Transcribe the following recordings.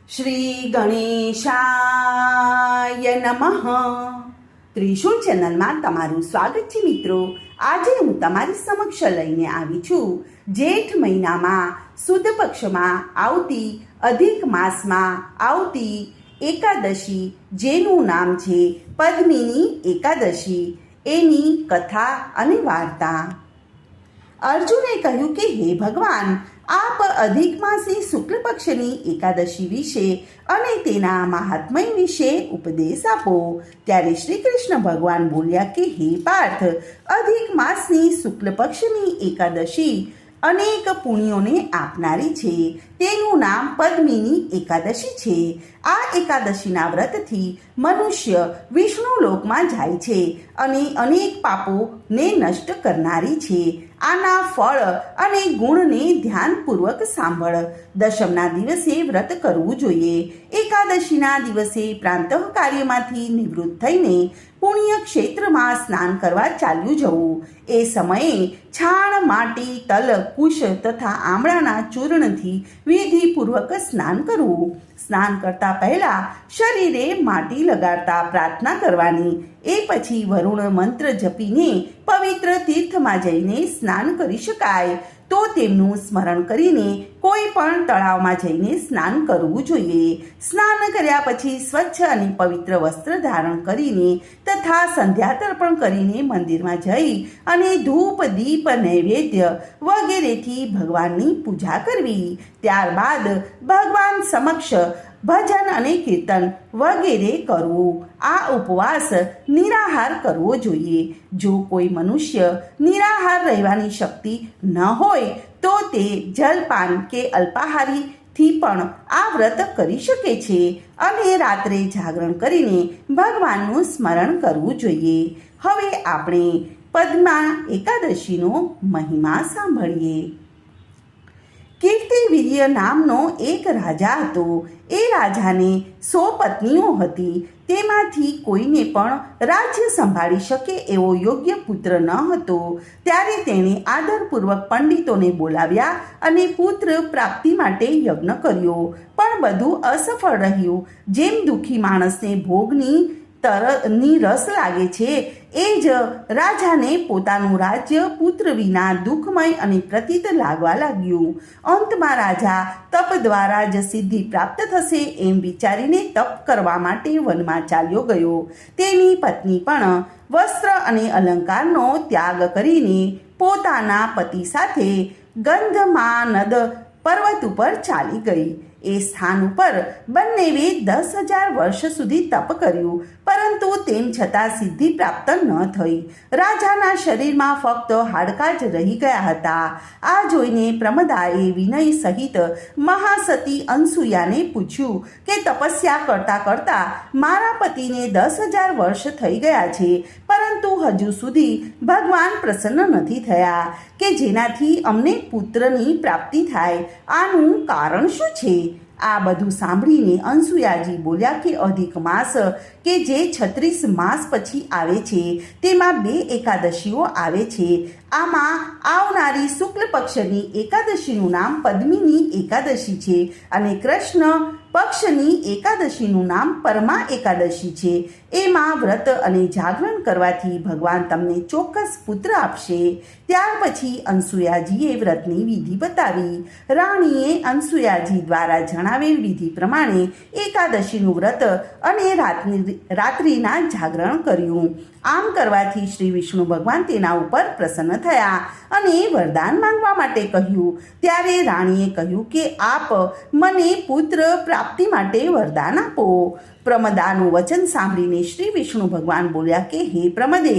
શ્રી ગણેશાય નમઃ. ત્રિશુલ ચેનલમાં તમારું સ્વાગત છે મિત્રો. આજે હું તમારી સમક્ષ લઈને આવી છું જેઠ મહિનામાં સુદ પક્ષમાં આવતી અધિક માસમાં આવતી એકાદશી, જેનું નામ છે પદ્મિની એકાદશી, એની કથા અને વાર્તા. અર્જુને કહ્યું કે હે ભગવાન, આપ અધિક માસની શુક્લ પક્ષની એકાદશી વિશે અને તેના મહાત્મય વિશે ઉપદેશ આપો. ત્યારે શ્રી કૃષ્ણ ભગવાન બોલ્યા કે હે પાર્થ, અધિક માસની શુક્લ પક્ષની એકાદશી અનેક પુણ્યોને આપનારી છે. તેનું નામ પદ્મિની એકાદશી છે. આ એકાદશીના વ્રતથી મનુષ્ય વિષ્ણુ લોકમાં જાય છે અને અનેક પાપોને નષ્ટ કરનારી છે. આના ફળ અને ગુણને ધ્યાનપૂર્વક સાંભળ. દશમના દિવસે વ્રત કરવું જોઈએ. એકાદશીના દિવસે પ્રાંતઃ કાર્યમાંથી નિવૃત્ત થઈને પુણ્ય ક્ષેત્રમાં સ્નાન કરવા ચાલ્યું જવું. એ સમયે છાણ, માટી, તલ, કુશ તથા આમળાના ચૂર્ણથી વિધિપૂર્વક સ્નાન કરવું. સ્નાન કરતા પહેલા શરીરે માટી લગાડતા પ્રાર્થના કરવાની. એ પછી વરુણ મંત્ર જપીને પવિત્ર તીર્થમાં જઈને સ્નાન કરી શકાય. તો તેમનું સ્મરણ કરીને કોઈ પણ તળાવમાં જઈને સ્નાન કરવું જોઈએ. સ્નાન કર્યા પછી સ્વચ્છ અને પવિત્ર વસ્ત્ર ધારણ કરીને તથા સંધ્યા તર્પણ કરીને મંદિરમાં જઈ અને ધૂપ, દીપ, નૈવેદ્ય વગેરેથી ભગવાનની પૂજા કરવી. ત્યારબાદ ભગવાન સમક્ષ ભજન અને કીર્તન વગેરે કરવું. આ ઉપવાસ નિરાહાર કરવો જોઈએ. જો કોઈ મનુષ્ય નિરાહાર રહેવાની શક્તિ ન હોય તો તે જલપાન કે અલ્પાહારીથી પણ આ વ્રત કરી શકે છે અને રાત્રે જાગરણ કરીને ભગવાનનું સ્મરણ કરવું જોઈએ. હવે આપણે પદ્મા એકાદશીનો મહિમા સાંભળીએ. કીર્તિવીર્ય નામનો એક રાજા હતો. એ રાજાને 100 પત્નીઓ હતી. તેમાંથી કોઈને પણ રાજ્ય સંભાળી શકે એવો યોગ્ય પુત્ર ન હતો. ત્યારે તેણે આદરપૂર્વક પંડિતોને બોલાવ્યા અને પુત્ર પ્રાપ્તિ માટે યજ્ઞ કર્યો, પણ બધું અસફળ રહ્યું. જેમ દુઃખી માણસને ભોગની રસ લાગે છે, એ જ રાજાને પોતાનું રાજ્ય પુત્ર વિના દુઃખમય અને પ્રતીત લાગવા લાગ્યું. અંતમાં રાજા તપ દ્વારા જ સિદ્ધિ પ્રાપ્ત થશે એમ વિચારીને તપ કરવા માટે વનમાં ચાલ્યો ગયો. તેની પત્ની પણ વસ્ત્ર અને અલંકારનો ત્યાગ કરીને પોતાના પતિ સાથે ગંધમાનદ પર્વત ઉપર ચાલી ગઈ. એ સ્થાન ઉપર બંનેએ 10,000 વર્ષ સુધી તપ કર્યું, પરંતુ તેમ છતાં સિદ્ધિ પ્રાપ્ત ન થઈ. રાજાના શરીરમાં ફક્ત હાડકાં જ રહી ગયા હતા. આ જોઈને પ્રમદાએ વિનય સહિત મહાસતી અનસૂયાને પૂછ્યું કે તપસ્યા કરતા કરતા મારા પતિને 10,000 વર્ષ થઈ ગયા છે, પરંતુ હજુ સુધી ભગવાન પ્રસન્ન નથી થયા કે જેનાથી અમને પુત્રની પ્રાપ્તિ થાય. આનું કારણ શું છે? આ બધું સાંભળીને અનસૂયાજી બોલ્યા કે અધિક માસ કે જે 36 માસ પછી આવે છે, તેમાં 2 એકાદશીઓ આવે છે. આમાં આવનારી શુક્લ પક્ષની એકાદશીનું નામ પદ્મિની એકાદશી છે અને કૃષ્ણ પક્ષની એકાદશીનું નામ પરમા એકાદશી છે. એમાં વ્રત અને જાગરણ કરવાથી ભગવાન તમને ચોક્કસ પુત્ર આપશે. ત્યાર પછી અનસૂયાજીએ વ્રતની વિધિ બતાવી. રાણીએ અનસૂયાજી દ્વારા જણાવેલ વિધિ પ્રમાણે એકાદશીનું વ્રત અને રાત્રિના જાગરણ કર્યું. આમ કરવાથી શ્રી વિષ્ણુ ભગવાન તેના ઉપર પ્રસન્ન થયા અને વરદાન માંગવા માટે કહ્યું. ત્યારે રાણીએ કહ્યું કે આપ મને પુત્ર પ્રાપ્તિ માટે વરદાન આપો. પ્રમદાનું વચન સાંભળીને શ્રી વિષ્ણુ ભગવાન બોલ્યા કે હે પ્રમદે,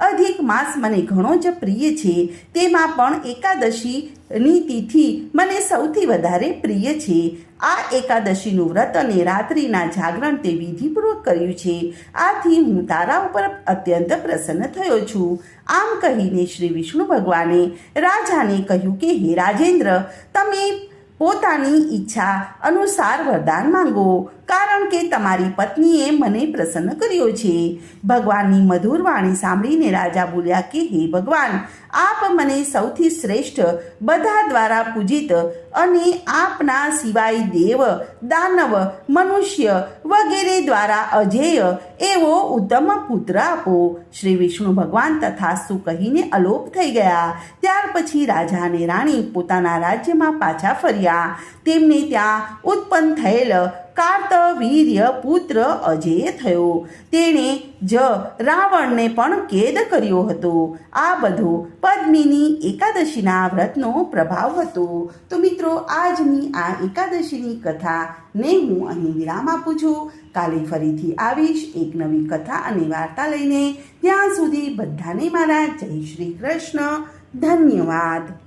અધિક માસ મને ઘણો જ પ્રિય છે. તેમાં પણ એકાદશીની તિથિ મને સૌથી વધારે પ્રિય છે. આ એકાદશીનું વ્રત અને રાત્રિના જાગરણ તે વિધિપૂર્વક કર્યું છે. આથી હું તારા ઉપર અત્યંત પ્રસન્ન થયો છું. આમ કહીને શ્રી વિષ્ણુ ભગવાને રાજાને કહ્યું કે હે રાજેન્દ્ર, તમે પોતાની ઈચ્છા અનુસાર વરદાન માંગો, કારણ કે તમારી પત્નીએ મને પ્રસન્ન કર્યો છે. ભગવાનની મધુર વાણી સાંભળીને રાજા બોલ્યા કે હે ભગવાન, આપ મને સૌથી શ્રેષ્ઠ, બધા દ્વારા પૂજિત અને આપના સિવાય દેવ, દાનવ, મનુષ્ય વગેરે દ્વારા અજેય એવો ઉત્તમ પુત્ર આપો. શ્રી વિષ્ણુ ભગવાન તથાસ્તુ કહીને અલોપ થઈ ગયા. ત્યાર પછી રાજા અને રાણી પોતાના રાજ્યમાં પાછા ફર્યા. તેમને ત્યાં ઉત્પન્ન થયેલ કાર્તવીર્ય પુત્ર અજેય થયો. તેણે રાવણને પણ કેદ કર્યો હતો. આ બધો પદ્મિની એકાદશીના વ્રતનો પ્રભાવ હતો. તો મિત્રો, આજની આ એકાદશીની કથાને હું અહીં વિરામ આપું છું. કાલે ફરીથી આવીશ એક નવી કથા અને વાર્તા લઈને. ત્યાં સુધી બધાને મારા જય શ્રી કૃષ્ણ. ધન્યવાદ.